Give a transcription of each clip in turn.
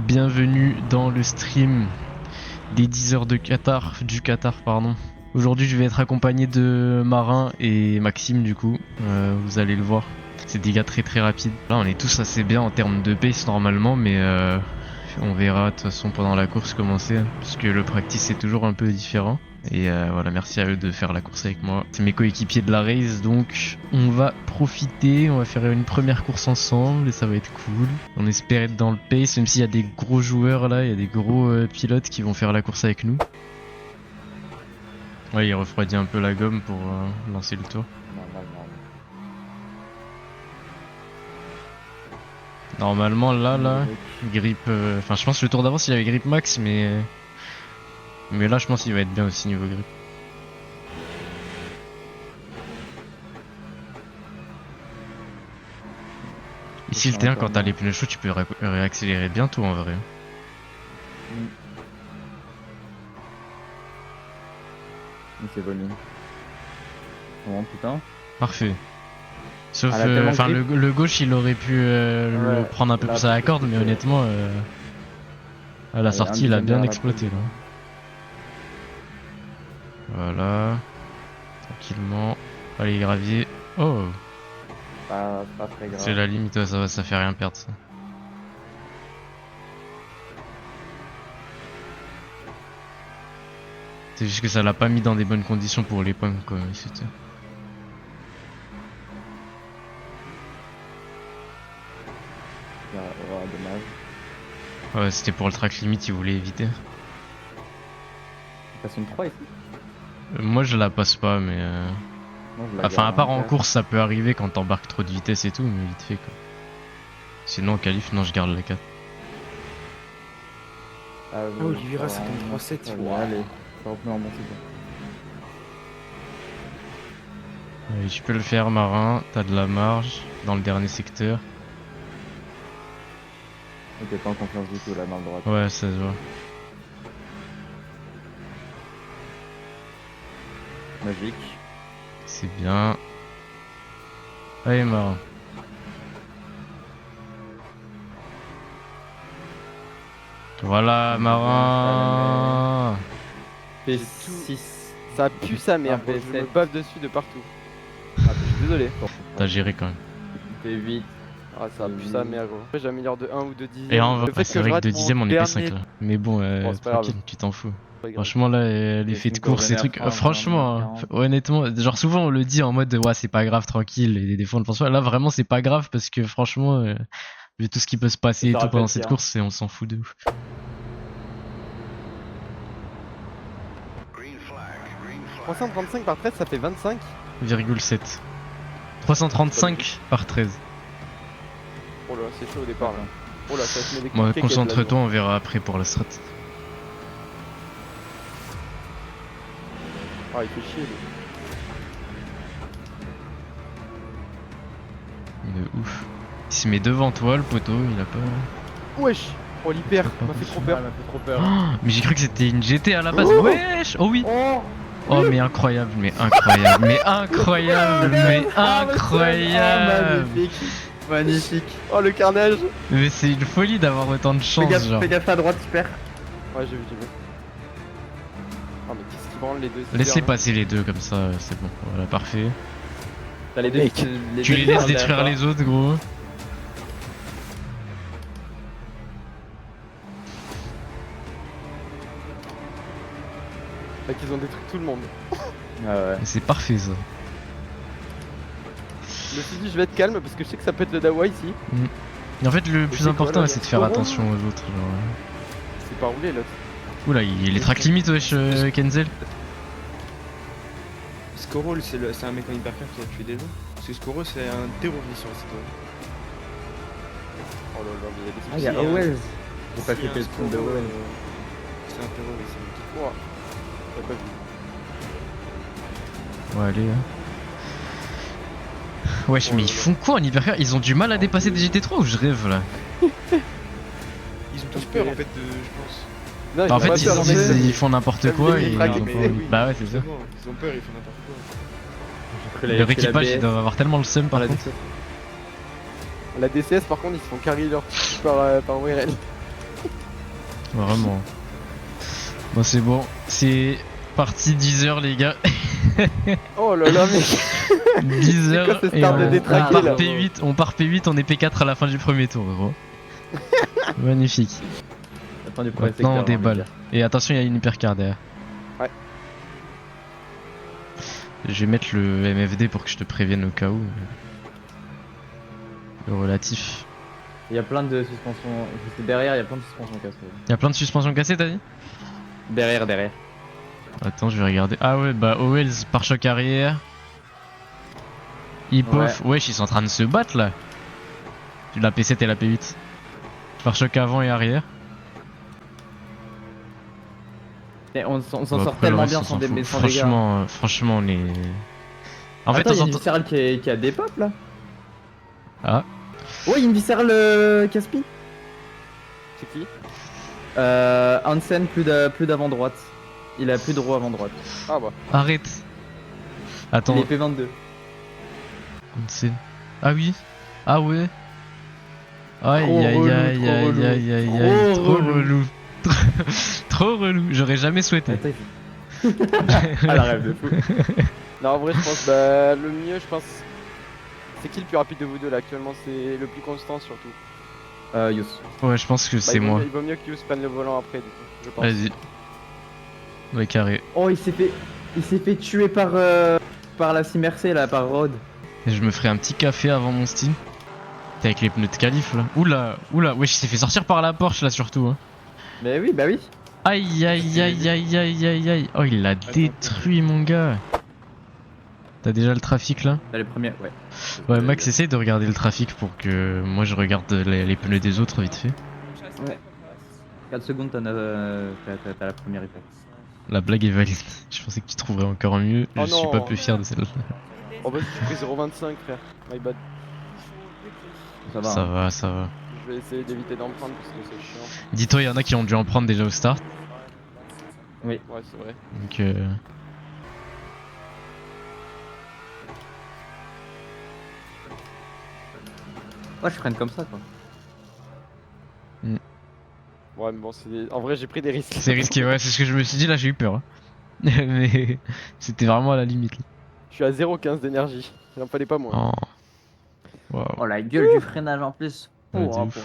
Bienvenue dans le stream des 10 heures de Qatar, du Qatar pardon. Aujourd'hui je vais être accompagné de Marin et Maxime du coup, vous allez le voir. C'est des gars très rapides. Là on est tous assez bien en termes de pace normalement mais on verra de toute façon pendant la course comment c'est, puisque le practice est toujours un peu différent. Et voilà, merci à eux de faire la course avec moi. C'est mes coéquipiers de la race, donc on va profiter, on va faire une première course ensemble et ça va être cool. On espère être dans le pace, même s'il y a des gros joueurs là, il y a des gros pilotes qui vont faire la course avec nous. Ouais, il refroidit un peu la gomme pour lancer le tour. Normalement là, grip... Enfin je pense que le tour d'avance il avait grip max mais là je pense qu'il va être bien aussi niveau grip. Ici le T1 quand t'as les pneus chauds tu peux réaccélérer bientôt en vrai. C'est volume. Bon putain. Parfait. Sauf enfin le gauche il aurait pu le prendre un peu plus à la corde mais honnêtement à la sortie il a bien exploité là. Voilà. Tranquillement. Allez gravier. Oh. Pas très grave. C'est la limite, ça fait rien perdre ça. C'est juste que ça l'a pas mis dans des bonnes conditions pour les points quoi, c'était. Dommage. Ouais, c'était pour le track limite, il voulait éviter. Tu passes une 3 ici? Moi je la passe pas mais enfin à part en course ça peut arriver quand t'embarques trop de vitesse et tout mais vite fait quoi. Sinon en qualif non je garde la 4. Ah Oliveira ça tombe 3-7. Allez, ça reprend en bon cycle. Allez, tu peux le faire Marin, t'as de la marge dans le dernier secteur. T'es pas en confiance du tout là dans le droit. Ouais ça se voit. Magique. C'est bien. Allez Marin. Voilà Marin. P6. Ça pue sa mère, je me bave dessus de partout. Ah, je suis désolé. T'as géré quand même. P8. Ah ça pue sa mère gros. Après j'améliore de 1 ou de 10. Et en vrai, c'est vrai que de 10ème on est P5 là. Mais bon, tranquille, tu t'en fous. Franchement là, l'effet de course, ces trucs, franchement, honnêtement, genre souvent on le dit en mode ouais c'est pas grave, tranquille, et des fois on le pense pas. Là vraiment c'est pas grave parce que franchement, vu tout ce qui peut se passer et tout pendant cette course, on s'en fout de ouf. « 335 par 13 ça fait 25,7. 335 par 13. Oh là c'est chaud au départ là. Oh là ça se met des Moi concentre-toi, on verra après pour la strat. Ah il fait chier lui. De ouf. Il se met devant toi le poteau, il a pas... Wesh. Oh l'hyper, m'a fait trop peur. Mais j'ai cru que c'était une GT à la base. Wesh. Oh oui. Oh mais incroyable, mais incroyable, mais incroyable, mais incroyable. Magnifique. Oh le carnage. Mais c'est une folie d'avoir autant de chance genre. Fais gaffe à droite, super. Ouais j'ai vu. Oh mais qu'est-ce qui branle les deux? Laissez passer les deux comme ça, c'est bon. Voilà, parfait. T'as les deux. Tu les laisses détruire les autres gros. Fait qu'ils ont détruit tout le monde. Ah ouais. C'est parfait ça. Je me suis dit je vais être calme parce que je sais que ça peut être le Dawa ici. Et en fait le plus important c'est de faire attention aux autres genre. C'est pas roulé l'autre. Oula il est track limite wesh Kenzel. Scorol c'est un mec en hypercar qui a tué des gens. Parce que Scorol c'est un terroriste sur cette zone. Oh là là mais Ah y'a Owens. J'ai pas cliqué le truc de Owens. C'est un terroriste. Ouah. T'as pas vu. Ouais allez Wesh mais ils font quoi en hypercar? Ils ont du mal à dépasser des GT3 ou je rêve là? Ils ont tous peur en fait de je pense. Non, Bah, en fait ils font n'importe quoi et... Bah Bah ouais c'est ça. Ils ont peur, ils font n'importe quoi. Leur équipage ils doivent avoir tellement le seum par contre. La DCS par contre ils se font carry leur par ORL. Vraiment. Bon, c'est bon. C'est parti 10 heures, les gars. Oh là là, mec. 10 heures. quoi ce Et start de on détraqué, part là P8, on part P8, on est P4 à la fin du premier tour, gros. Magnifique. Attends du premier Maintenant, on secteur, j'ai envie de déballe. dire. Et attention, il y a une hypercar derrière. Ouais. Je vais mettre le MFD pour que je te prévienne au cas où. Le relatif. Il y a plein de suspensions. Juste derrière, il y a plein de suspensions cassées. Il y a plein de suspensions cassées, t'as dit? Derrière. Attends, je vais regarder. Ah ouais, bah Owells, pare-choc arrière. Hip-off. Wesh, ils sont en train de se battre là. La P7 et la P8. Pare-choc avant et arrière. Et on s'en Bah, sort après, le tellement reste, bien on sans s'en des fout. sans dégâts. Franchement, les. En fait, Attends, il y a on une s'entend. viscérale qui a des pop là. Ah, Ouais, il y a une viscérale Caspi. C'est qui? Hansen, plus d'avant droite. Il a plus de roue avant droite. Ah bah. arrête. Attends, Il est P22. c'est. Ah oui. Ah ouais. Aïe Trop aïe relou, aïe trop aïe relou. aïe aïe aïe. Trop Trop relou. relou. Trop relou. J'aurais jamais souhaité. Attends, ah la rêve de fou. Non, en vrai, je pense, bah, le mieux, je pense. C'est qui le plus rapide de vous deux là actuellement? C'est le plus constant surtout. Yous. Ouais, je pense que Bah, c'est il vaut moi. mieux- Il vaut mieux que Yous prenne le volant après, du coup, je pense. Vas-y. Ouais, carré. Oh, il s'est fait tuer par la Cimercé là, par Rod. Et je me ferai un petit café avant mon Steam. T'es avec les pneus de qualif là. Oula, oula. Wesh, il s'est fait sortir par la Porsche là surtout. Hein. Mais oui, bah oui. Aïe aïe aïe aïe aïe aïe aïe. Oh, il l'a détruit mon gars. T'as déjà le trafic là? T'as les premiers, ouais. Ouais, Max, essaye de regarder le trafic pour que moi je regarde les pneus des autres vite fait. 4 secondes, t'as la première hyper. La blague est valide. Je pensais que tu trouverais encore mieux. Oh Je suis non. pas peu fier de celle-là. Oh bah, j'ai pris 0,25 frère. My bad. Ça va. Ça hein. va, ça va. Je vais essayer d'éviter d'en prendre parce que c'est chiant. Dis-toi, il y en a qui ont dû en prendre déjà au start. Ouais, c'est vrai. Donc Ouais, je freine comme ça quoi. Ouais, mais bon, c'est. En vrai, j'ai pris des risques. c'est risqué, ouais, c'est ce que je me suis dit là, j'ai eu peur. Hein. Mais c'était vraiment à la limite. Là. Je suis à 0,15 d'énergie. Il en fallait pas moins. Oh. Waouh. Oh la gueule du freinage en plus. Ouais, de ouf.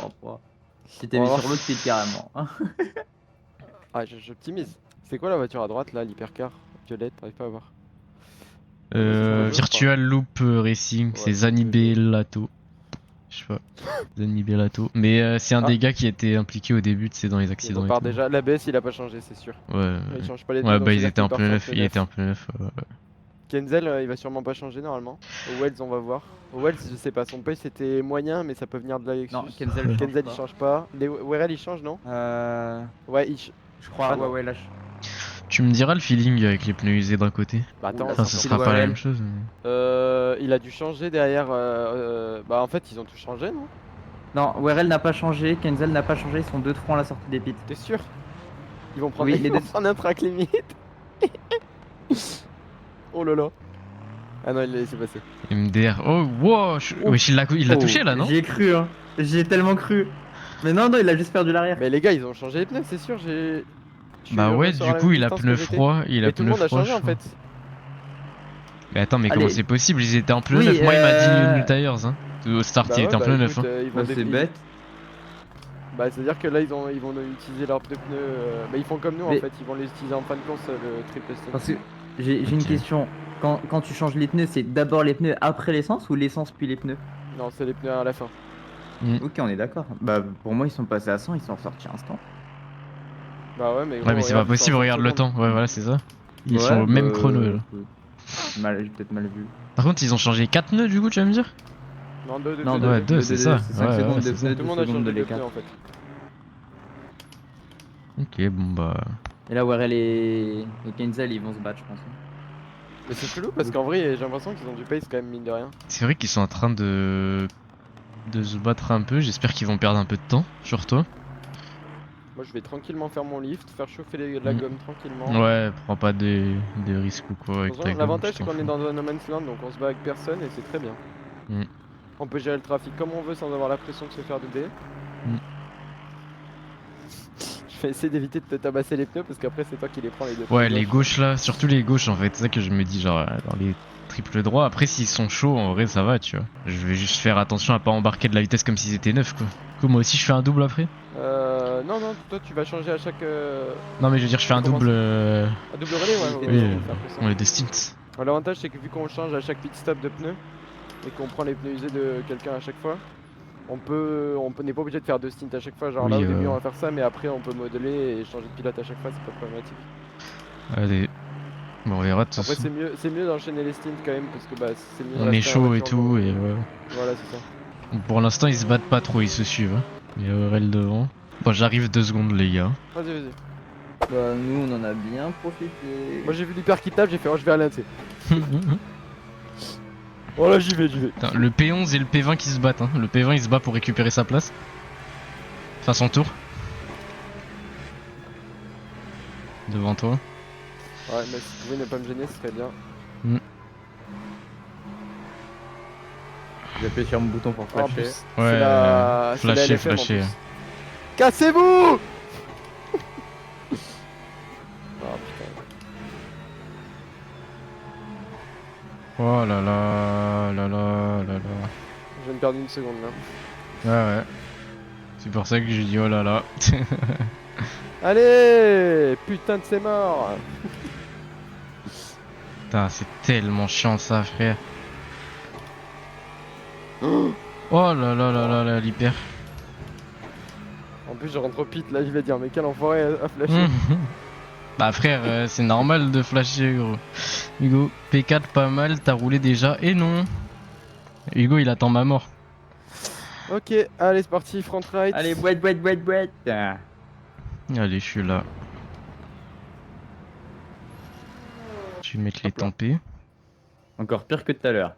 J'étais mis Oh. sur l'autre pied carrément. hein. Ah, j'optimise. C'est quoi la voiture à droite là, l'hypercar violette? T'arrives pas à voir. Virtual Loop Racing, Ouais, c'est c'est Zanibellato. Je sais pas. Zanibellato. Mais c'est un Ah. des gars qui était impliqué au début, tu sais, dans les Il accidents. Et repart tout. déjà. L'ABS il a pas changé, c'est sûr. Ouais. Il change pas les Ouais, deux, bah donc ils étaient en part pneu sur neuf. Il était en pneu neuf. Kenzel il va sûrement pas changer normalement. Au Wells on va voir. Au Wells je sais pas, son pace c'était moyen mais ça peut venir de la Lexus. Non, Kenzel, Kenzel il change pas. Les WRL il change non? Ouais Je crois, Ah, non. ouais, là. Tu me diras le feeling avec les pneus usés d'un côté. Bah attends, Oula, Enfin, c'est ce encore sera pas la WRL. même chose. il a dû changer derrière. Bah en fait ils ont tout changé non? Non, WRL n'a pas changé, Kenzel n'a pas changé, ils sont 2 de front à la sortie des pits. T'es sûr? Ils vont prendre Oui, ils les vont deux. prendre un track limite. Oh là là. Ah non il l'a laissé passer. MDR. Oh, wow. Wesh, il l'a touché là, non? J'y ai cru, hein. J'y ai tellement cru. Mais non, il a juste perdu l'arrière. Mais les gars ils ont changé les pneus c'est sûr j'ai. Je suis Bah heureux ouais, sur du la coup, même il a distance pneu que j'étais. froid. Il a Mais tout le pneu monde a froid. changé je en crois. fait. Mais attends, mais Allez. comment c'est possible? Ils étaient en pneu Oui, neuf. Moi, il m'a dit New Tires. Hein. Au start, Bah il ouais, était en bah pneu neuf. écoute, Hein. ils vont C'est dé- bête. Bah c'est à dire que là ils vont utiliser leurs deux pneus. Bah ils font comme nous Mais- en fait, ils vont les utiliser en fin de course le triple stone. Parce que j'ai une Ok. question. Quand tu changes les pneus, c'est d'abord les pneus après l'essence ou l'essence puis les pneus? Non c'est les pneus à la fin. Ok, on est d'accord. Bah pour moi, ils sont passés à 100, ils sont sortis instant. Bah ouais mais. Ouais, mais c'est pas possible. Regarde le temps. Ouais, voilà, c'est ça. Ils sont au même chrono là. J'ai peut-être mal vu. Par contre, ils ont changé 4 pneus du coup, tu vas me dire? Non deux Non, deux. ouais, deux, c'est ça. 5 Ouais, secondes ouais, de c'est ça. pneus, Tout le 2 monde a secondes changé de de l'écart. pneus en fait. Ok, bon bah. Et là, WRL et Kenzel, ils vont se battre, je pense. Mais c'est chelou parce qu'en vrai j'ai l'impression qu'ils ont du pace quand même mine de rien. C'est vrai qu'ils sont en train de se battre un peu. J'espère qu'ils vont perdre un peu de temps sur toi. Moi je vais tranquillement faire mon lift, faire chauffer la Mm. gomme tranquillement. Ouais, prends pas des risques ou quoi avec ta Attention, gomme, l'avantage je c'est t'en qu'on est fous. dans un no man's land donc on se bat avec personne et c'est très bien. Mm. On peut gérer le trafic comme on veut sans avoir la pression de se faire doubler. Mm. Je vais essayer d'éviter de te tabasser les pneus parce qu'après c'est toi qui les prends les deux. Ouais, pneus les gauche. gauches là, surtout les gauches en fait, c'est ça que je me dis, genre dans les triples droits. Après, s'ils sont chauds, en vrai, ça va, tu vois. Je vais juste faire attention à pas embarquer de la vitesse comme s'ils étaient neufs, quoi. Du coup, moi aussi, je fais un double après. Non, non, toi tu vas changer à chaque. Non, mais je veux dire, je fais un Comment double. À double relais, ouais, Oui, ouais, on fait un peu ça. on est de stints. L'avantage c'est que vu qu'on change à chaque pit stop de pneus et qu'on prend les pneus usés de quelqu'un à chaque fois, on n'est pas obligé de faire deux stints à chaque fois. Genre là Oui, au début on va faire ça, mais après on peut modeler et changer de pilote à chaque fois, c'est pas problématique. Allez. Bon, on verra de toute Après façon. c'est mieux d'enchaîner les stints quand même parce que bah c'est mieux de On est rester en chaud et voiture tout, lourde. et ouais. Voilà, c'est ça. Donc, pour l'instant, ils se battent pas trop, ils se suivent. Hein. Il y a Aurel devant. Bon, j'arrive 2 secondes, les gars. Vas-y, vas-y. Bah, nous, on en a bien profité. Moi j'ai vu l'hyper qui tape, j'ai fait oh je vais rien, tu sais. Oh là j'y vais. Putain, le P11 et le P20 qui se battent. Hein. Le P20 il se bat pour récupérer sa place. Enfin, son tour. Devant toi. Ouais, mais si tu pouvais ne pas me gêner, ce serait bien. J'ai appuyé sur mon bouton pour En flasher. plus, Ouais, c'est la flasher, LFM en flasher. plus. Cassez-vous. Ah putain. Oh là là là là là là. Je viens de perdre une seconde là. Ouais, ouais. C'est pour ça que j'ai dit oh là là. Allez. Putain de c'est mort. Putain, c'est tellement chiant ça, frère. Oh là là là là là, l'hyper. En plus je rentre au pit là, je vais dire mais quel enfoiré à flasher. Bah frère, c'est normal de flasher gros. Hugo, P4 pas mal, t'as roulé déjà. Et non. Hugo il attend ma mort. Ok, allez c'est parti, front right. Allez, boîte. Ah. Allez, je suis là. Je vais mettre les Hop là. tempés. Encore pire que tout à l'heure.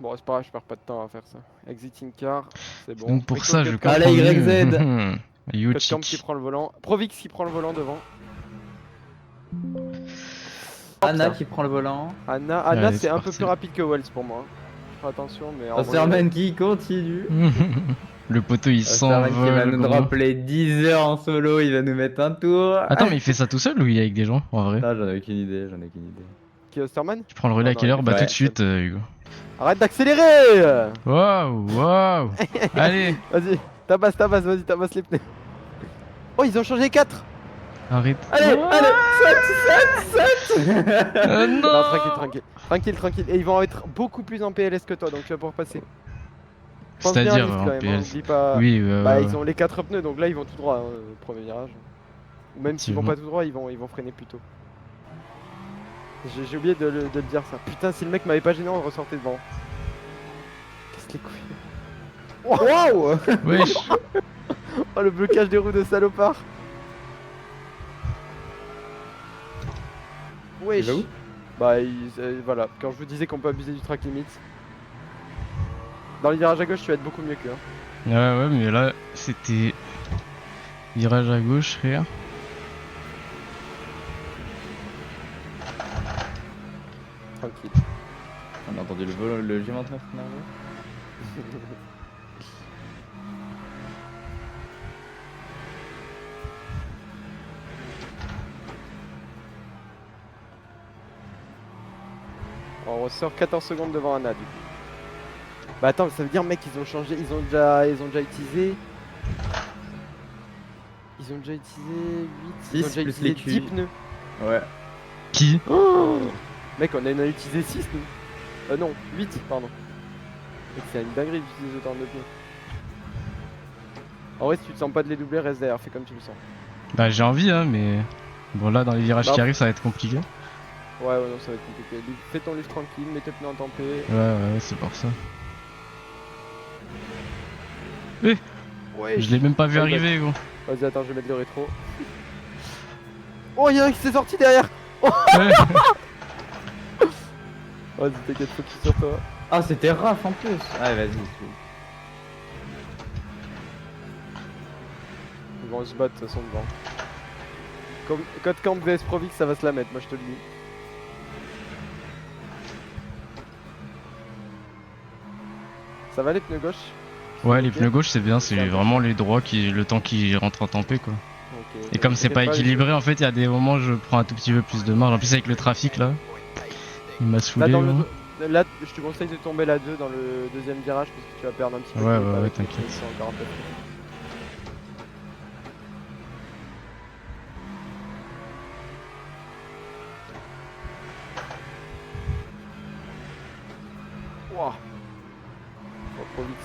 Bon c'est pas grave, je perds pas de temps à faire ça. Exiting car, c'est bon. Donc pour Recto ça, je cut comprends camp. Allez, mieux. YZ. Cut camp qui Yuchik. prend le volant. Provix qui prend le volant devant. Anna putain. qui prend le volant. Anna Allez, c'est c'est un peu parti. plus rapide que Wells pour moi. Je ferai attention mais en vrai, Osterman qui continue. Le poteau il Osterman qui va s'envole. nous gros. drop les 10 heures en solo, il va nous mettre un tour. Attends, mais il fait ça tout seul ou il est avec des gens en vrai? Non, j'en ai aucune idée. qui est Osterman. Tu prends le relais Non, à quelle non, heure? Bah ouais. tout de suite, Hugo. Arrête d'accélérer. Waouh, waouh. Allez, Vas-y, vas-y, tabasse les pneus. Oh, ils ont changé 4. arrête. Allez, Ouah. allez, saute. Non. Non, tranquille. Et ils vont être beaucoup plus en PLS que toi, donc tu vas pouvoir passer. Pense bien à C'est-à-dire lift en quand même, hein, PLS. oublie pas. Oui, Bah, ils ont les 4 pneus, donc là ils vont tout droit, hein, premier virage. Ou même s'ils vont pas Effectivement. tout droit, ils vont freiner plus tôt. J'ai oublié de le dire ça. Putain, si le mec m'avait pas gêné, on ressortait devant. Qu'est-ce les couilles. Waouh. Wesh. Oh, le blocage des roues de salopard. Wesh. Il va où? Bah voilà, quand je vous disais qu'on peut abuser du track limit. Dans les virages à gauche, tu vas être beaucoup mieux que. Hein. Ouais, mais là, c'était virage à gauche, frère. Tranquille. On a entendu le G29 énervé. On ressort 14 secondes devant Anna du coup. Bah attends, ça veut dire mec ils ont changé, ils ont déjà utilisé. Ils ont déjà utilisé 8, ils ont 6 déjà plus utilisé les 10 QI. pneus. Ouais. Qui? Oh mec on en a utilisé 6 nous. Non, 8 pardon. Mec c'est une dinguerie d'utiliser autant de pneus. En vrai si tu te sens pas de les doubler, reste derrière, fais comme tu le sens. Bah j'ai envie, hein, mais bon là dans les virages Bah, qui arrivent, ça va être compliqué. Ouais non ça va être compliqué. Fais ton livre tranquille, mets tes pneus en tempé. Ouais, c'est pour ça. Ouais. Je l'ai même pas vu Ouais, arriver, gros. Vas-y attends, je vais mettre le rétro. Oh y'a un qui s'est sorti derrière. Ouais. Vas-y t'inquiète, focus sur toi. Ah, c'était Raph en plus. Ah, vas-y. Ils vont se battre de toute façon devant. Code Camp vs Provix, ça va se la mettre, moi je te le dis. Ça va les pneus gauche? Ouais, les Ok. pneus gauche c'est bien, c'est Ça va. vraiment les droits qui, le temps qui rentre en tempé quoi. Ok. Et comme c'est pas équilibré, en fait, il y a des moments où je prends un tout petit peu plus de marge. En plus, avec le trafic là, il m'a Là, saoulé. dans Gros. là, je te conseille de tomber là 2 dans le deuxième virage parce que tu vas perdre un petit peu de Ouais, grip ouais, avec les t'inquiète. pneus qui sont encore un peu. Wouah. Oh, trop vite.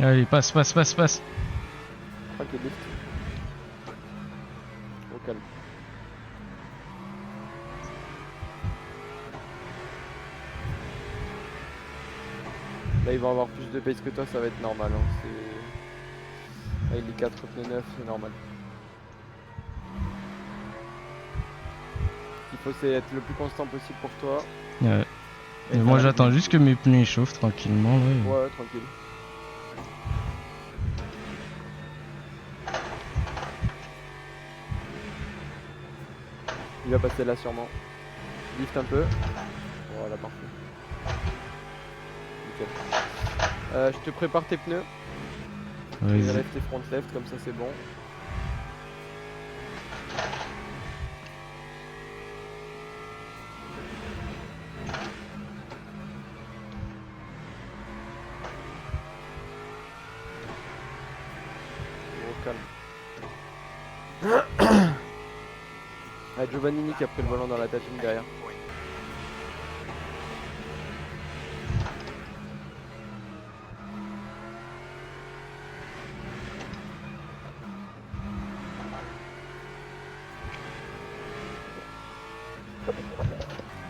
Allez, passe. Tranquille, lift. Au calme. Là, il va avoir plus de pace que toi, ça va être normal. Hein. Avec les 4 pneus neufs, c'est normal. Ce qu'il faut, c'est être le plus constant possible pour toi. Ouais. Et Et moi, faire la j'attends ligne. juste que mes pneus chauffent tranquillement. Là. Ouais, tranquille. Il va passer là sûrement. Lift un peu. Voilà, parfait. Nickel. Je te prépare tes pneus. Vas-y. Je lève tes front left, comme ça c'est bon. Au calme. Ah, Giovannini qui a pris le volant dans la tatine derrière.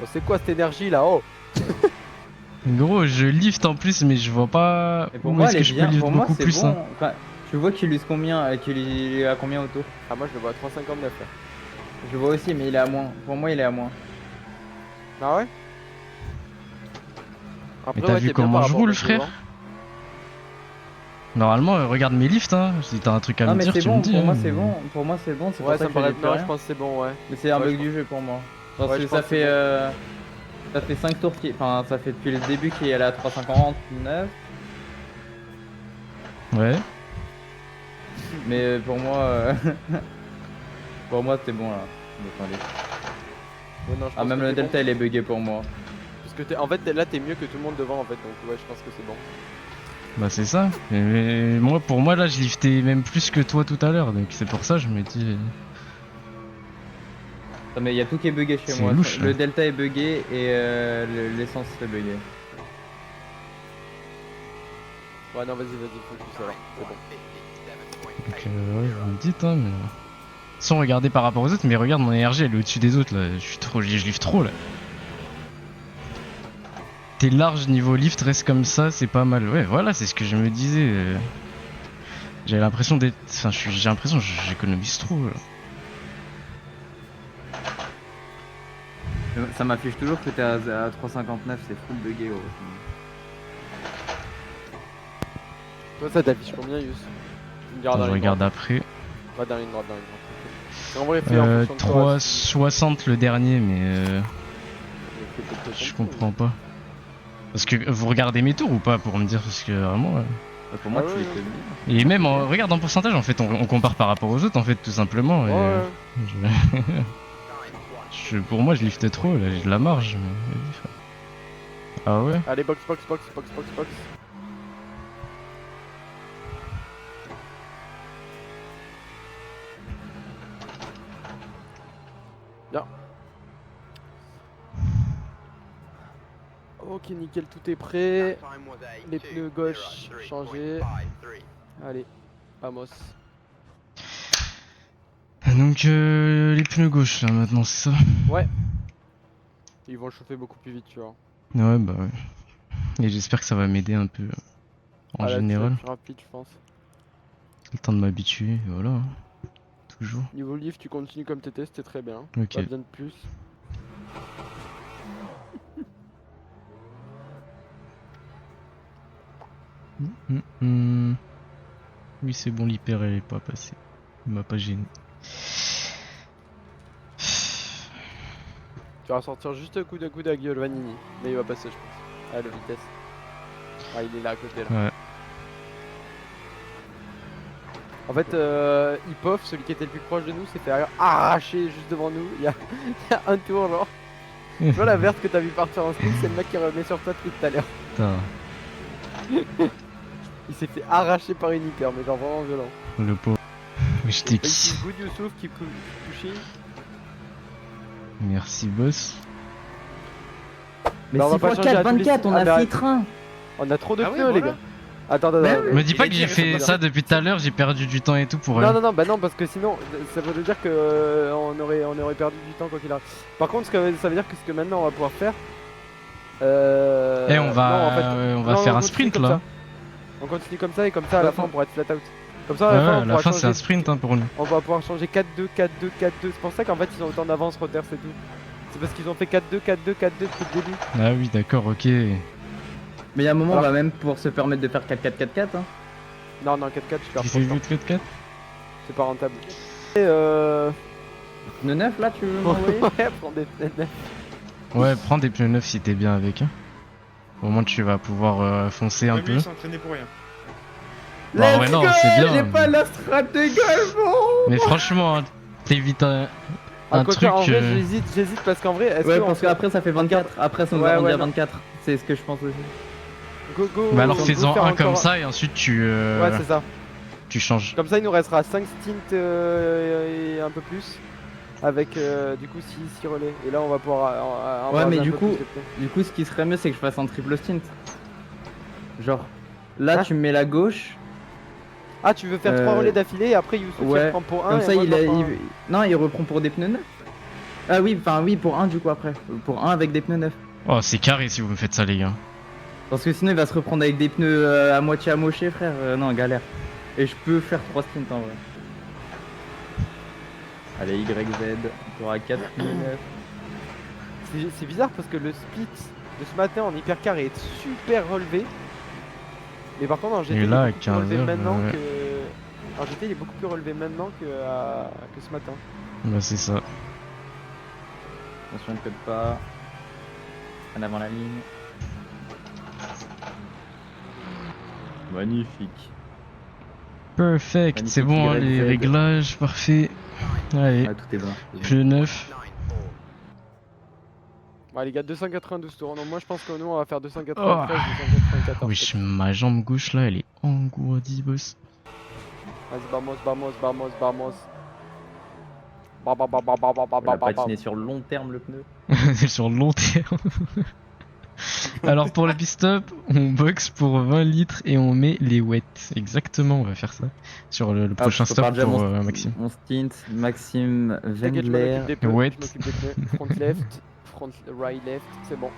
Oh, c'est quoi cette énergie là? Oh! Gros, je lift en plus, mais je vois pas Et pour où moi, est-ce elle que est je peux bien. lift Pour moi, beaucoup c'est plus. bon. Hein. Enfin, tu vois qu'il use combien, qu'il est à combien autour? Ah, moi je le vois à 3,59 là. Je le vois aussi, mais il est à moins. Pour moi, il est à moins. Ah ouais? Mais Après, t'as ouais, vu t'es bien comment par je rapport roule, au frère? devant. Normalement, regarde mes lifts. Hein. Si t'as un truc à Non, me mais dire, c'est tu me bon. dis. Pour moi, Hein, c'est mais- bon. Pour moi, c'est bon. C'est pour Ouais, ça ça que me je paraît. dis plus Non, rien. je pense que c'est bon, ouais. Mais c'est un Ouais, bug je du pense- jeu pour moi. Parce Ouais, que je pense ça que fait, c'est bon. ça fait 5 tours qui. Enfin, ça fait depuis le début qu'il est à la 359. Ouais. Mais pour moi, pour moi, c'est bon là. Donc, allez. Ouais, non, je Ah, pense même que le t'es delta bon. il est bugué pour moi. Parce que en fait, là, t'es mieux que tout le monde devant en fait. Donc, ouais, je pense que c'est bon. Bah c'est ça. Mais moi, pour moi là, je liftais même plus que toi tout à l'heure, donc c'est pour ça que je me dis. Non, mais il y a tout qui est bugué chez C'est moi. louche, là. Le delta est bugué et l'essence est bugué. Ouais, non, vas-y, focus alors. C'est bon. Donc ouais, vous me dites, hein, mais. Sans regarder par rapport aux autres, mais regarde mon énergie, elle est au-dessus des autres là. Je lift trop là. T'es large niveau lift, reste comme ça, c'est pas mal. Ouais, voilà, c'est ce que je me disais. J'ai l'impression d'être. Enfin, j'ai l'impression que j'économise trop là. Ça m'affiche toujours que t'es à 359, c'est full bugué. Gros. Toi, ça t'affiche combien, Yus? Tu me diras Attends, dans je la ligne regarde droite. après. Ouais, dans la ligne droite, dans la ligne droite. En vrai, fais en fonction de toi. 3,60 le dernier, mais Si... je comprends pas. Parce que vous regardez mes tours ou pas pour me dire parce que vraiment. Pour moi, Ah tu ouais, les fais ouais. bien. Et même regarde en pourcentage en fait, on compare par rapport aux autres en fait tout simplement. Et, Ouais. pour moi je lifte trop, là j'ai de la marge. Mais... vas-y, frère. Ah ouais. Allez, box. Bien. Ok, nickel, tout est prêt. Les pneus gauche changés. Allez, Amos. Donc les pneus gauche là maintenant c'est ça. Ouais. Ils vont le chauffer beaucoup plus vite, tu vois. Ouais bah ouais. Et j'espère que ça va m'aider un peu en Ah là, tu vas général. être plus rapide, je pense. C'est le temps de m'habituer, et voilà. Tout toujours. Niveau lift, tu continues comme t'étais, c'était très bien. Ok. Pas besoin de plus. Oui, c'est bon, l'hyper elle est pas passée. Il m'a pas gêné. Tu vas sortir juste un coup de coude avec Giovanni. Mais il va passer, je pense. Ah, la vitesse. Ah, il est là à côté là. Ouais. En fait, Hipov, celui qui était le plus proche de nous, s'est fait arracher juste devant nous. Il y a un tour, genre. Tu vois la verte que t'as vu partir en sprint, c'est le mec qui remet sur toi depuis tout à l'heure. Putain, Il s'est fait arracher par une hyper, mais genre vraiment violent. le pauvre. J'étais Et ici, qui? Good Youssouf qui pushing. Merci, boss. Mais Bah, on va 6 pas x changer à 4, tous les 24, on Ah, a bah, fait train. On a trop de Ah ouais, pneus, les voilà. gars. Attends. Mais Me dis pas il que a j'ai dit, fait raison, ça depuis tout à l'heure, j'ai perdu du temps et tout pour rien. Non, bah non, parce que sinon, ça veut dire que on aurait perdu du temps quoi qu'il arrive. Par contre, ça veut dire que ce que maintenant on va pouvoir faire. Eh, on va, non, en fait, on va non, faire on un continue sprint comme là. ça. On continue comme ça et comme ça à la fin on pourra être flat out. Comme ça à la Ouais, fin, on à la pourra fin c'est changer- un sprint hein, pour nous. On va pouvoir changer 4-2, 4-2, 4-2. C'est pour ça qu'en fait ils ont autant d'avance, Rotter, c'est tout. C'est parce qu'ils ont fait 4-2, 4-2, 4-2 depuis le début. Ah oui, d'accord, ok. Mais il y a un moment, on Alors- va même pouvoir se permettre de faire 4-4-4-4. Hein. Non, 4-4, je perds Tu trop fais de temps. 8-4-4? C'est pas rentable. Et Pneu 9 là, tu veux m'envoyer? ouais, prends des pneus. Ouais, prends des pneus neufs si t'es bien avec. Hein. Au moins tu vas pouvoir foncer un Même lui, peu. il s'est entraîné pour rien. Bah ouais, non, c'est bien. J'ai pas la stratège Mais franchement, hein, t'évites un Ah, quoi truc. en vrai, j'hésite parce qu'en vrai, est-ce Ouais, que parce qu'après ça fait 24. Après ça nous Ouais, arrondit ouais, à non. 24. C'est ce que je pense aussi. go, Bah alors on fais-en peut faire un comme encore- ça et ensuite Ouais, c'est ça. tu changes. Comme ça, il nous restera 5 stints et un peu plus. Avec du coup 6 relais. Et là, on va pouvoir. Ouais, mais un du peu coup- plus de pneus. Du coup, ce qui serait mieux, c'est que je fasse un triple stint. Genre, là Ah. tu me mets la gauche. Ah, tu veux faire 3 relais d'affilée et après Youssouf il Ouais, reprend pour 1 Comme et ça, moi, il, je a, reprends il- Non, il reprend pour des pneus neufs. Ah oui, enfin oui, pour un du coup après. Pour un avec des pneus neufs. Oh, c'est carré si vous me faites ça, les gars. Parce que sinon, il va se reprendre avec des pneus à moitié amochés, frère. Non, galère. Et je peux faire 3 stints en vrai. Allez, YZ, tu auras 4 pneus neufs. C'est bizarre parce que le split de ce matin en hypercar est super relevé. Mais par contre en GT Et il là, est à beaucoup plus relevé 15 heures, maintenant ouais. que. En GT il est beaucoup plus relevé maintenant que ce matin. Bah c'est ça. Attention, ne code pas. En avant la ligne. Magnifique. Perfect, c'est Magnifique bon, hein, les YZ. réglages, parfait. Allez, Ah, tout est bon. pneu neuf. Ouais les gars 292 tours. Non moi je pense que nous on va faire 293, Oh. 294. Wesh, ma jambe gauche là, elle est engourdie, boss. Vas-y vamos. On va patiner sur le long terme le pneu. Sur le long terme. Alors pour le pit stop, on boxe pour 20 litres et on met les wets. Exactement, on va faire ça. Sur le prochain je prépare stop déjà pour mon, Maxime. Mon stint, Maxime T'inquiète, je Wendler. m'occupe des pneus. Ouais. Je m'occupe des pneus. Front left, front right left, c'est bon.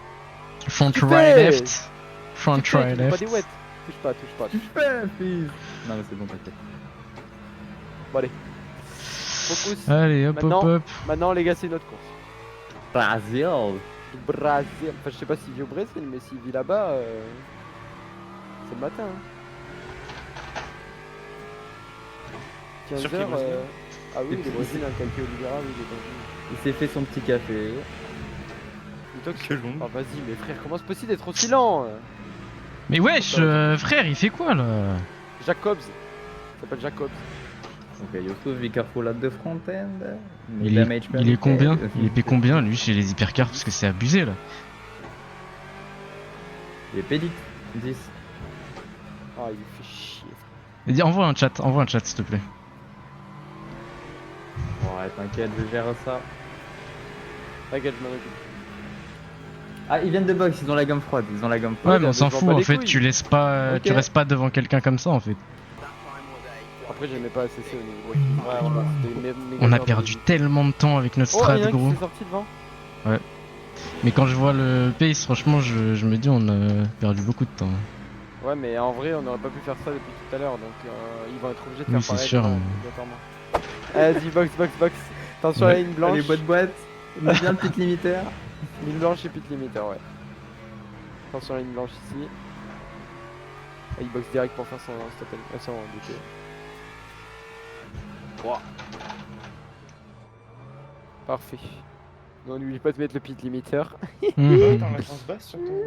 Front Tu right fais left. Front Tu fais, right tu mets pas left. des wets. Touche pas. Fais, fils. Non, mais c'est bon, t'inquiète. Bon allez. Focus. Allez, hop Maintenant- hop hop. Maintenant les gars c'est notre course. Brazil. Du Brésil. Enfin je sais pas s'il vit au Brésil mais s'il vit là-bas c'est le matin. Hein. 15 Sûr qu'il est heures. brésilien Ah oui il est brésilien, Calque Oliveira, oui il est brésilien. Il s'est fait son petit café. Dis-toi que- Quel long. Ah vas-y mais frère comment c'est possible d'être aussi lent Mais wesh, frère, il fait quoi là? Jacobs. Il s'appelle Jacobs. Donc, Youssouf, be careful at the front end. Il est combien? Il est payé combien lui chez les hypercars? Parce que c'est abusé là. Il est pédite. 10. Ah il fait chier. Et dis, envoie un chat s'il te plaît. Ouais, t'inquiète, je gère ça. T'inquiète je m'en occupe. Ah, ils viennent de box, ils ont la gomme froide. Ils ont la gomme Ouais, froide. mais on mais s'en je m'en fout bats en les fait, couilles. tu laisses pas, Ok. tu restes pas devant quelqu'un comme ça en fait. Après j'aimais pas ACC au niveau breaking. Ouais vraiment c'était méga On a dur de- perdu tellement de temps avec notre Oh strat il y en a un qui gros. s'est sorti devant. Mais quand je vois le pace, franchement, je me dis on a perdu beaucoup de temps. Ouais mais en vrai on aurait pas pu faire ça depuis tout à l'heure donc ils vont être obligés de Oui, faire c'est pareil sûr, maintenant, mais- obligatoirement. Vas-y, box. Attention à la ligne blanche. Allez, boîte. On a bien le pit limiteur. Ligne blanche et pit limiter, ouais. Attention à la ligne blanche ici. Ah, il boxe direct pour faire son stop and son DT. 3. Parfait. Non, n'oublie pas de mettre le pit limiter. Ouais, t'as en latence basse sur ton.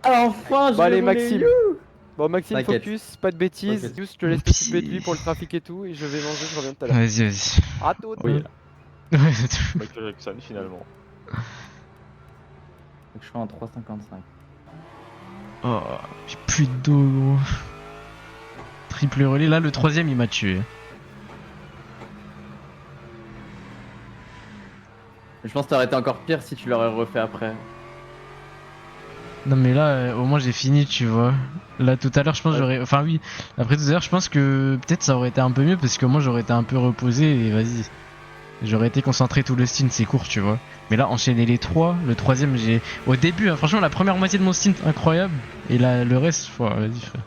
Ah, enfin, Bon, allez, j'ai roulé, Maxime. youhou. Bon, Maxime, T'inquiète. focus, pas de bêtises. Focus. Juste, je te laisse t'occuper de lui pour le trafic et tout. Et je vais manger, je reviens tout à l'heure. Vas-y. À tout. Oui. Ouais, Michael Jackson finalement. Donc, je suis en 3,55. oh, j'ai plus d'eau, gros. Triple relais, là le troisième il m'a tué. Je pense que t'aurais été encore pire si tu l'aurais refait après. Non mais là au moins j'ai fini tu vois. Là tout à l'heure je pense Ouais. j'aurais... Enfin oui, après tout à l'heure je pense que peut-être ça aurait été un peu mieux parce que moi j'aurais été un peu reposé et vas-y. J'aurais été concentré tout le stint, c'est court tu vois. Mais là enchaîner les trois, le troisième j'ai... Au début hein, franchement la première moitié de mon stint incroyable. Et là le reste, vas-y frère.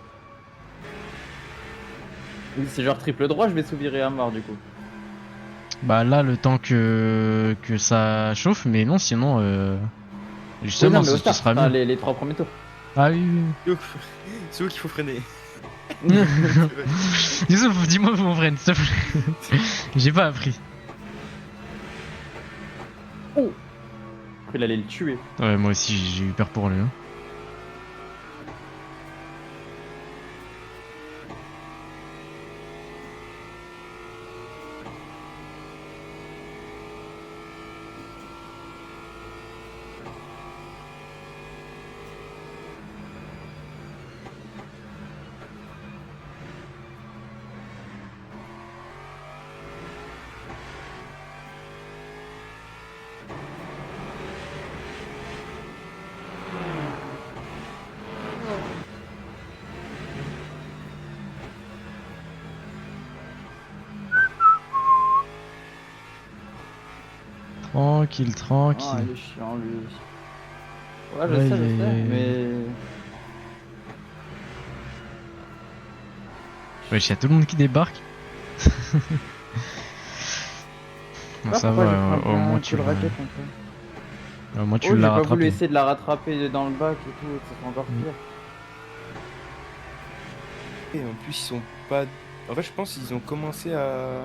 Oui, c'est genre triple droit, je vais sous-virer à mort du coup. Bah là le temps que ça chauffe mais non sinon... Justement Oui, non, mais au ce start, sera enfin, mieux. les 3 premiers tours. Ah oui oui. C'est où qu'il faut freiner. Youssouf, dis-moi mon frère, s'il te plaît. J'ai pas appris. Il allait le tuer. Ouais, moi aussi j'ai eu peur pour lui. Hein. Tranquille, Ah, tranquille. il est chiant lui. Ouais, je Aïe, sais, aïe, aïe. mais. Wesh, y'a tout le monde qui débarque. Bon, Ah, ça pourquoi va, j'ai pris au un moins coup tu de l'as. raquette, un peu. Au moins tu Oh, j'ai l'as pas voulu rattrapé. essayer de la rattraper dans le bac et tout, ça fait encore pire. Et en plus, ils sont pas. En fait, je pense qu'ils ont commencé à.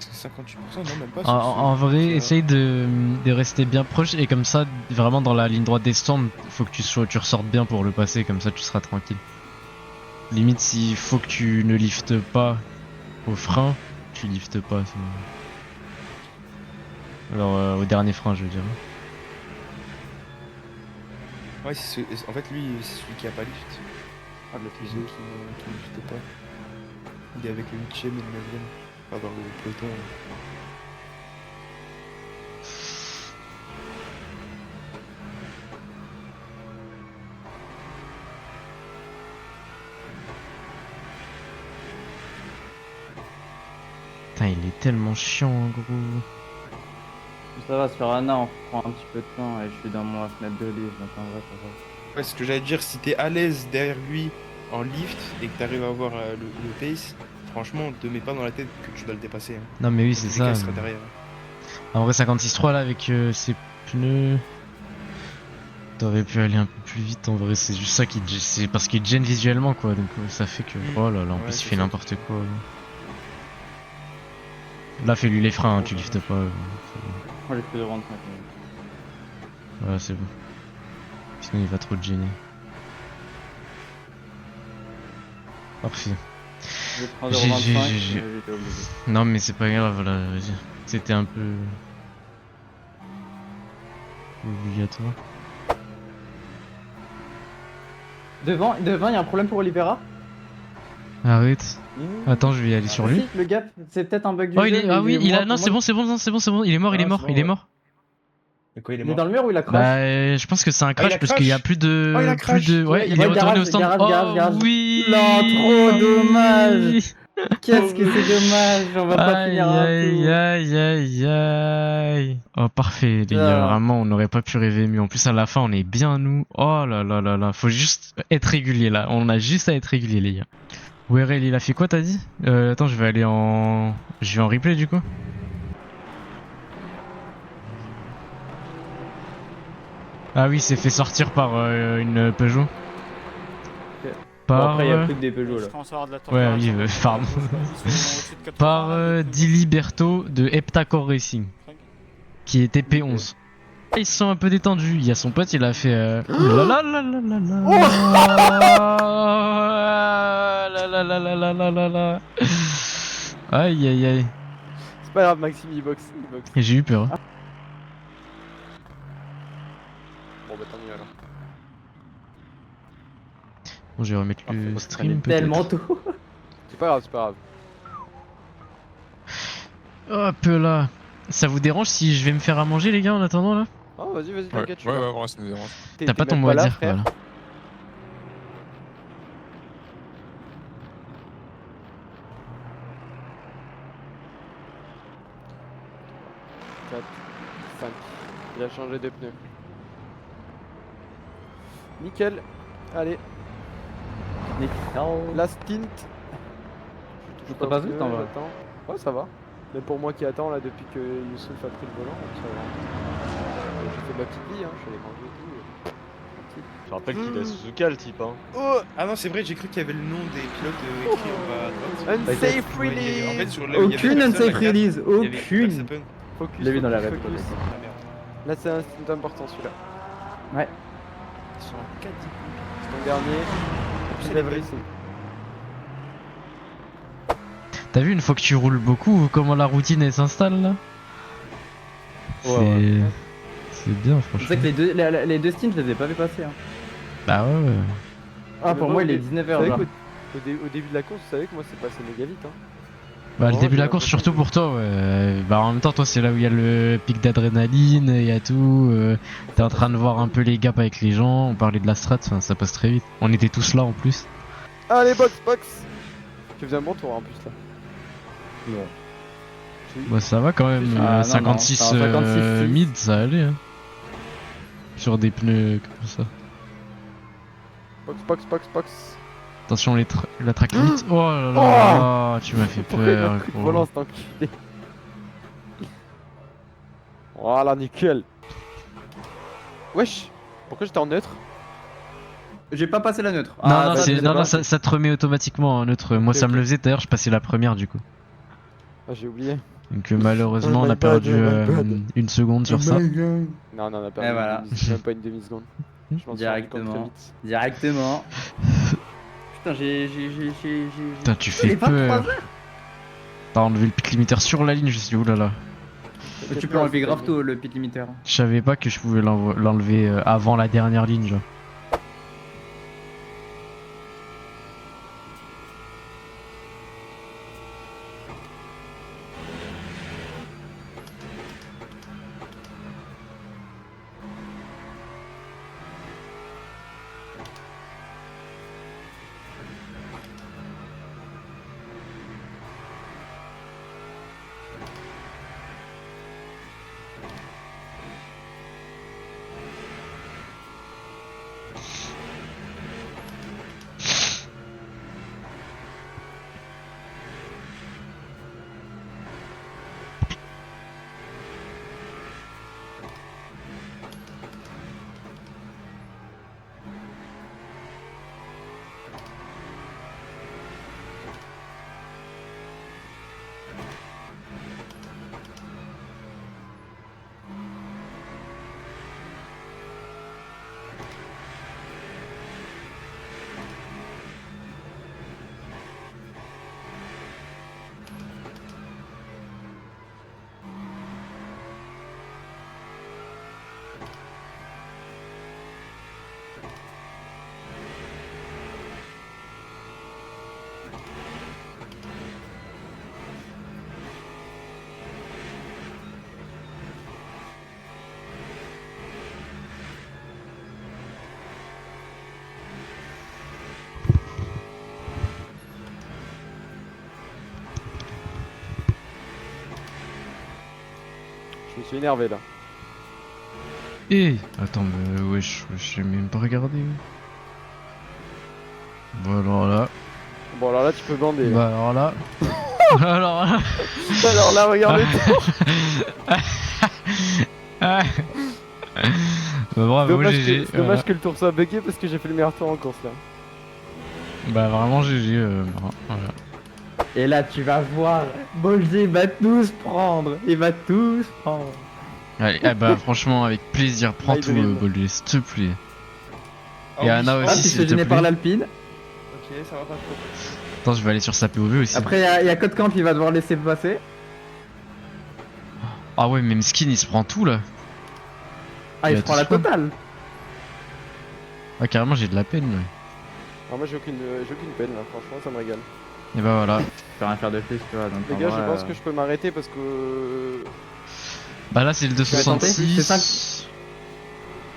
Est-ce que 58%? Non, même pas. En vrai, c'est- essaye de rester bien proche et comme ça, vraiment dans la ligne droite des stands, faut que tu ressortes bien pour le passer, comme ça tu seras tranquille. Limite, s'il faut que tu ne liftes pas au frein, tu liftes pas. Alors, au dernier frein, je veux dire. Ouais, en fait, lui, c'est celui qui a pas lift. Ah, le Les autres qui ne liftent pas. Il est avec le 8ème et le 9ème. Pas dans le peloton. Putain, il est tellement chiant, gros. Ça va, sur Anna, on prend un petit peu de temps et je suis dans ma fenêtre de livre, donc en vrai, ça va. Ouais, ce que j'allais dire, si t'es à l'aise derrière lui en lift et que t'arrives à avoir le pace, franchement, te mets pas dans la tête que tu dois le dépasser. Hein. Non, mais oui, Dans c'est tous les cas, ça. il sera derrière. En vrai, 56.3 là, avec ses pneus. T'aurais pu aller un peu plus vite, en vrai, c'est juste ça qui. C'est parce qu'il gêne visuellement, quoi. Donc, ça fait que. Oh là là, en Ouais, plus, il c'est fait ça. n'importe quoi. Là, fais-lui les freins, hein, tu liftes pas. Moi, j'ai plus de 25 minutes. Ouais, c'est bon. Sinon, il va trop te gêner. Parfait. Je vais prendre J'ai- 0,25, j'ai- mais j'ai- j'étais obligé. Non, mais c'est pas grave, là, vas-y. C'était un peu. Obligatoire. Devant, il y a un problème pour Olivera. Arrête. Attends, je vais y aller sur lui. Si, le gap, c'est peut-être un bug du Oh, jeu. ah mais oui, moi, non, pour c'est moi, bon, c'est bon, non, c'est bon, c'est bon. Il est mort, il est Ah, mort, c'est il bon, est ouais. mort. Mais quoi, il est Il est mort? dans le mur ou il a crash? Bah, je pense que c'est un crash il a parce qu'il y a crash. plus de. Oh, il a plus crash. de. Ouais, il est Ouais, retourné garage, au stand. garage, Oh garage, garage. oui. Non, trop dommage. Oui. Qu'est-ce que c'est dommage, on va pas finir un Aïe, tour. aïe, aïe, aïe. Oh, parfait, les gars. Ah. Vraiment, on n'aurait pas pu rêver mieux. En plus, à la fin, on est bien, nous. Oh là là là là. Faut juste être régulier, là. On a juste à être régulier, les gars. WRL, il a fait quoi, t'as dit? Attends, je vais aller en... Je vais en replay, du coup. Ah oui, c'est fait sortir par une Peugeot. Bon, Par... après, il y a plus que des Peugeot là. Je commence à avoir de la Ouais, température. oui, pardon. Ils sont au-dessus de 80, Par là, depuis- Di Liberto de Heptacore Racing, qui était P11. Ils sont un peu détendus. Il y a son pote, il a fait. Ouh là là là là là là là là là là là là là. Aïe aïe aïe. C'est pas grave, Maxime, il boxe. Et j'ai eu peur. Hein. Bon, bah tant mieux alors. Bon, je vais remettre le Parfait, stream peut-être. Tellement tôt. C'est pas grave, c'est pas grave. Hop là. Ça vous dérange si je vais me faire à manger, les gars, en attendant là? Oh, vas-y, Ouais, t'inquiète, je suis ouais, là. ouais, vraiment, ça nous dérange. T'as pas T'es ton même mot à là, dire, frère. voilà. Quatre, 5. Il a changé de pneus. Nickel. Allez, Nickel. la stint. Ça passe vite en vrai. Ouais, ça va. Même pour moi qui attends là depuis que Youssouf a pris le volant, ça va. J'ai fait ma petite vie, hein. Je suis allé manger et tout. Tranquille. Je rappelle qu'il est Suzuka le type, hein. Oh, Ah non, c'est vrai, j'ai cru qu'il y avait le nom des pilotes écrit en bas à droite. unsafe Ouais, il y avait- en fait, release. sur le- il y avait Aucune Verstappen, unsafe la carte, release, il y avait aucune. Verstappen. Focus. Je l'ai vu dans la focus, rep, focus. peut-être. Ah, merde. Là, c'est un stint important celui-là. Ouais. Ils sont en 4 C'est ton dernier. C'est Lève les Racing. T'as vu une fois que tu roules beaucoup, comment la routine elle s'installe là? Ouais, C'est bien, C'est franchement. vrai que les deux stints, je les ai pas vu passer. Hein. Bah ouais, ouais. Ah, pour Mais moi, bon, il est vous 19h. savez genre. qu'au début de la course, vous savez que moi c'est passé méga vite. Hein. Bah, le Ouais, début de j'ai la course, l'impression surtout que- pour toi, ouais. Bah, en même temps, toi, c'est là où il y a le pic d'adrénaline, il y a tout. T'es en train de voir un peu les gaps avec les gens, on parlait de la strat, enfin, ça passe très vite. On était tous là en plus. Allez, box. Tu faisais un bon tour en plus là. Bon. Bah, ça va quand même. Ah, non, 56 non, c'est un 56, mid, ça allait. Hein. Sur des pneus comme ça. Box. Attention, la track limite. Oh là là, tu m'as fait Pourquoi il a peur. un coup de gros. volant cet enculé. Voilà, nickel. Wesh, pourquoi j'étais en neutre? J'ai pas passé la neutre. Non, non, bah, c'est- je sais non, pas. non, ça te remet automatiquement en neutre. Moi, Ok, ça me ok. le faisait d'ailleurs, je passais la première du coup. Ah, j'ai oublié. Donc malheureusement, Oh on my a perdu bad, oh my bad. une seconde sur ça. Non, on a perdu Et voilà. même pas une demi-seconde. Je m'en suis rendu compte très Directement. vite. Directement. Putain, j'ai. Putain, tu Il fais est 23 peur. heures. T'as enlevé le pit limiter sur la ligne, je suis oulala. Tu peux enlever grave tôt le pit limiter. Je savais pas que je pouvais l'enlever avant la dernière ligne, genre. Je me suis énervé là. Et attends, mais ouais, j'ai même pas regardé. Voilà là. Bon, alors là, tu peux bander. Bah alors là. alors là. Alors là, regarde le tour. Bah bravo Dommage, GG. que, c'est dommage que le tour soit bugué parce que j'ai fait le meilleur tour en course là. Bah vraiment GG. Voilà. Et là, tu vas voir, Bolger va tous prendre. Il va tous prendre. Allez, ah bah franchement avec plaisir, prends Ah, il tout devine. Bolger, s'il te plaît. Ah Et Anna oui, Ah, aussi, tu s'il se te gêner plaît. par l'Alpine. Ok, ça va pas trop. Attends, je vais aller sur sa POV aussi. Après, il y a Code Camp qui va devoir laisser passer. Ah ouais, même Skin il se prend tout là. Ah, il Il se a prend la tout ça. totale. Ah carrément j'ai de la peine. Alors moi j'ai aucune peine là, franchement ça me régale. Et bah voilà. Je peux rien faire de plus, tu vois. Donc, Les en gars, vrai, je pense que je peux m'arrêter parce que... Bah là c'est le vas tenter 266.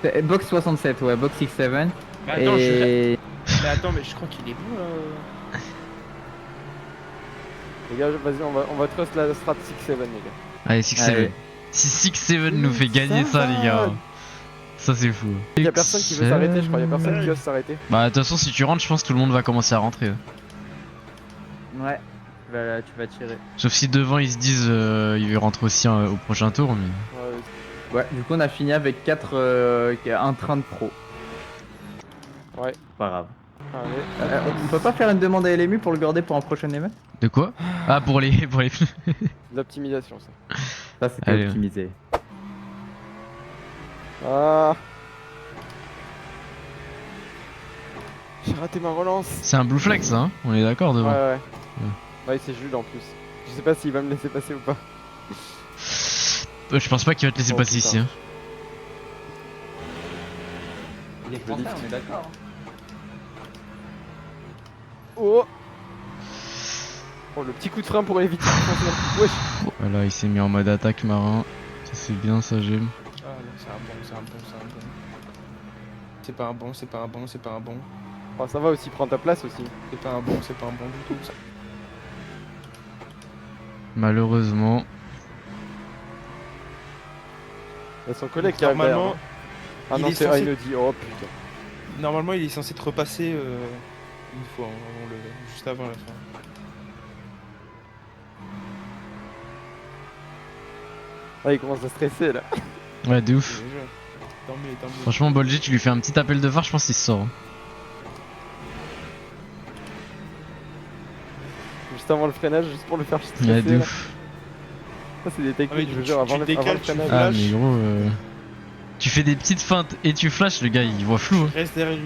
C'est Box 67, ouais, Box 67. Mais attends, Et mais je crois qu'il est bon là. Les gars, vas-y, on va trust la strat 6-7 les gars. Allez 6-7. Allez. Si 6-7 nous fait gagner ça les gars. Ça c'est fou. Y'a personne qui veut s'arrêter, je crois, y'a personne qui ose s'arrêter. Bah de toute façon si tu rentres je pense que tout le monde va commencer à rentrer. ouais, tu vas tirer. Sauf si devant ils se disent ils rentrent aussi au prochain tour mais... Ouais, Ouais, du coup, on a fini avec 4 un train de pro. ouais. Pas grave. Allez. On peut pas faire une demande à LMU pour le garder pour un prochain event? De quoi? Ah pour les pneus. L'optimisation ça. Ça, c'était Allez. optimisé. Ah. J'ai raté ma relance. C'est un blue flex hein, on est d'accord Ouais, devant. ouais. Ouais, c'est Jules en plus. Je sais pas s'il va me laisser passer ou pas. Je pense pas qu'il va te laisser Oh, passer putain. ici hein. Il est français, on est d'accord. Oh. Oh, le petit coup de frein pour éviter de foncer. Wesh. Voilà il s'est mis en mode attaque marin. Ça c'est bien ça j'aime. Ah non, c'est un bon. C'est pas un bon, c'est pas un bon, c'est pas un bon. Oh, ça va aussi, prends ta place aussi. C'est pas un bon, c'est pas un bon du tout. Ça. Malheureusement. Y'a son collègue qui arrive Normalement, derrière. Ah il non, est c'est censé- Ainoudi. Oh putain. Normalement, il est censé te repasser une fois, juste avant la fin. Ah, il commence à stresser là. Ouais de ouf. Bien joué. Tant mieux, tant mieux. Franchement Bolger tu lui fais un petit appel de phare je pense qu'il se sort. hein. Juste avant le freinage, juste pour le faire stresser. Ouais de là. ouf. Ça, c'est des Ah oui, techniques, je veux tu- dire, avant tu le décales, tu freinage. Ah flash. mais gros tu fais des petites feintes et tu flashes le gars il voit flou hein. Tu restes derrière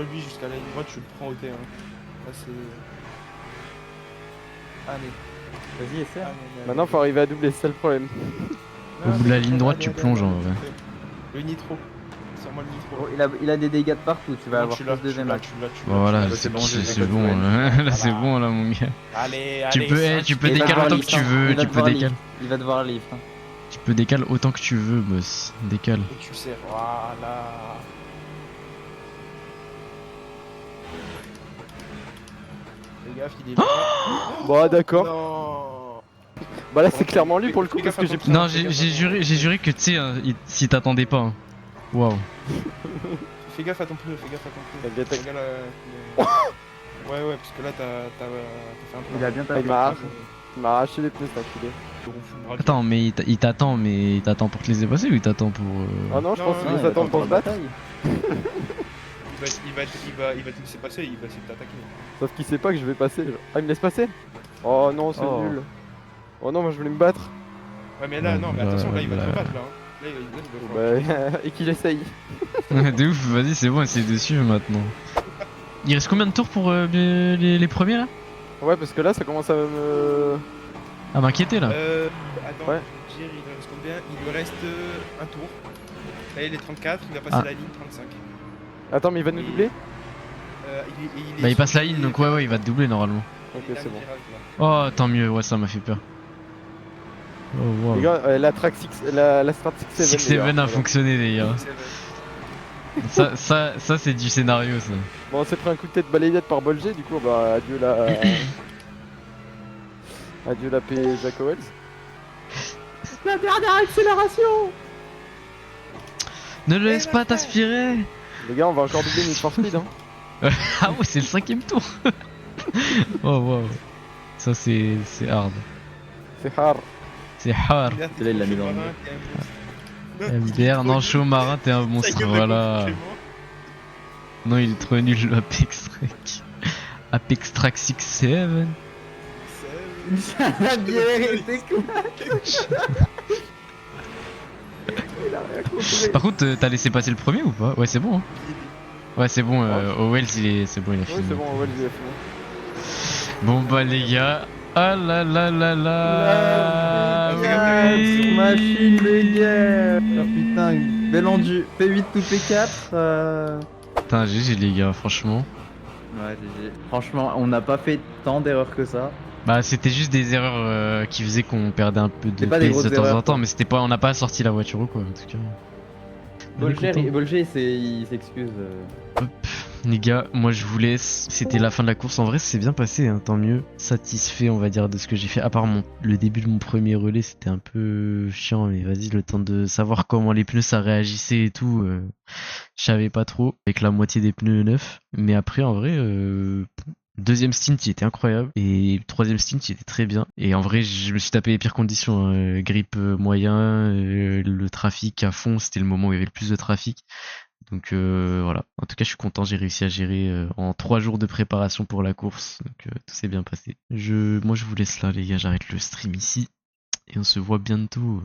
lui jusqu'à la ligne droite, tu le prends au terrain. Là, c'est. Allez. Vas-y, essaie. Maintenant, faut arriver à doubler, c'est ça le problème. Au bout de la ligne droite, tu plonges, en vrai. Le nitro. Sors-moi le nitro. Oh, il a des dégâts de partout, tu vas Non, avoir tu plus l'as, de tu deuxième l'as, match. tu l'as. Bah voilà, c'est bon, j'ai c'est fait bon le là, là c'est Voilà. bon là mon gars. Allez, Tu peux, cinq. tu peux Il va décaler devoir autant que lift, tu hein. veux, Il va tu peux devoir décaler. lift. Il va devoir lift. hein. Tu peux décaler autant que tu veux, boss. Décale. Et tu sais, voilà. Fais gaffe, il est. Bon, d'accord. Non. Bah là, c'est clairement lui pour le coup Fais parce gaffe que à j'ai ton pris. Non, fais gaffe à ton- j'ai juré que tu sais, hein, s'il t'attendait pas. hein. Waouh. Fais gaffe à ton pneu, fais gaffe à ton pneu. T'inquiète. Regarde ouais, parce que là, t'as fait un peu. Il a bien Ah, il tapé. m'a il m'a arraché les pneus, cet enculé. Attends, mais il t'attend pour te laisser passer ou il t'attend pour. Ah non, je Non, pense non, qu'il il veut s'attendre pour se battre. Il va te laisser passer, il va essayer de t'attaquer. Sauf qu'il sait pas que je vais passer. genre. Ah, il me laisse passer. Oh non, c'est Oh. nul. Oh non, moi je voulais me battre. Ouais, mais là, non, mais attention, là, il va te rebattre, là. Hein. Là, il va Bah, et qu'il essaye. De ouf, vas-y, c'est bon, essaye de suivre maintenant. Il reste combien de tours pour les premiers là? Ouais, parce que là, ça commence à me. À m'inquiéter là. Attends, Ouais. je veux dire, il lui reste combien? Il lui reste un tour. Là, il est 34, il va passer Ah. la ligne 35. Attends, mais il va nous doubler? Bah, il passe la ligne donc ouais, il va te doubler normalement. Ok, c'est bon. Oh, tant mieux, ouais, ça m'a fait peur. Oh, wow. Les gars, la track 6, la strat 6-7. 6-7 a fonctionné les gars. Ça c'est du scénario ça. Bon, on s'est pris un coup de tête balayette par Bolger, du coup, bah, adieu la. Adieu la P. Jack Owens. La dernière accélération! Ne le laisse pas t'aspirer. Les gars, on va encore doubler Need for Speed, hein. Ah ouais, c'est le 5ème tour. Oh wow. Ça c'est hard. C'est hard. C'est hard. Là, il l'a mis dans le Marin, t'es un monstre. MDR, non, chaud marin, t'es un Ça monstre, y est, on a voilà. compris, Non, il est trop nul, le Apex Track. Apex Track 6-7. La bière était cool. Il a rien compris. Par contre, t'as laissé passer le premier ou pas? Ouais, c'est bon. Hein. Ouais, c'est bon, Owells, c'est bon, il a Oui, fini. c'est bon, ouais, il a fini. Bon, bah, les gars. Ah là là là là. Yes, machine de guerre. Putain, bel endu. P8 ou P4. Putain, GG, les gars, franchement. Ouais, GG. Franchement, on n'a pas fait tant d'erreurs que ça. Bah, c'était juste des erreurs qui faisaient qu'on perdait un peu de C'est pas des pace de grosses temps en erreurs, temps, quoi. mais c'était pas, on n'a pas sorti la voiture ou quoi, en tout cas. On est content. Bolger, il s'excuse. Hop, les gars, moi je vous laisse. C'était la fin de la course. En vrai, c'est bien passé, hein, tant mieux. Satisfait, on va dire, de ce que j'ai fait. À part le début de mon premier relais, c'était un peu chiant, mais vas-y, le temps de savoir comment les pneus ça réagissait et tout. Je savais pas trop, avec la moitié des pneus neufs. Mais après, en vrai, deuxième stint, il était incroyable. Et troisième stint, il était très bien. Et en vrai, je me suis tapé les pires conditions. Hein. Grip moyen, le trafic à fond, c'était le moment où il y avait le plus de trafic. Donc voilà. En tout cas, je suis content, j'ai réussi à gérer en 3 jours de préparation pour la course. Donc tout s'est bien passé. Moi, je vous laisse là, les gars. J'arrête le stream ici. Et on se voit bientôt.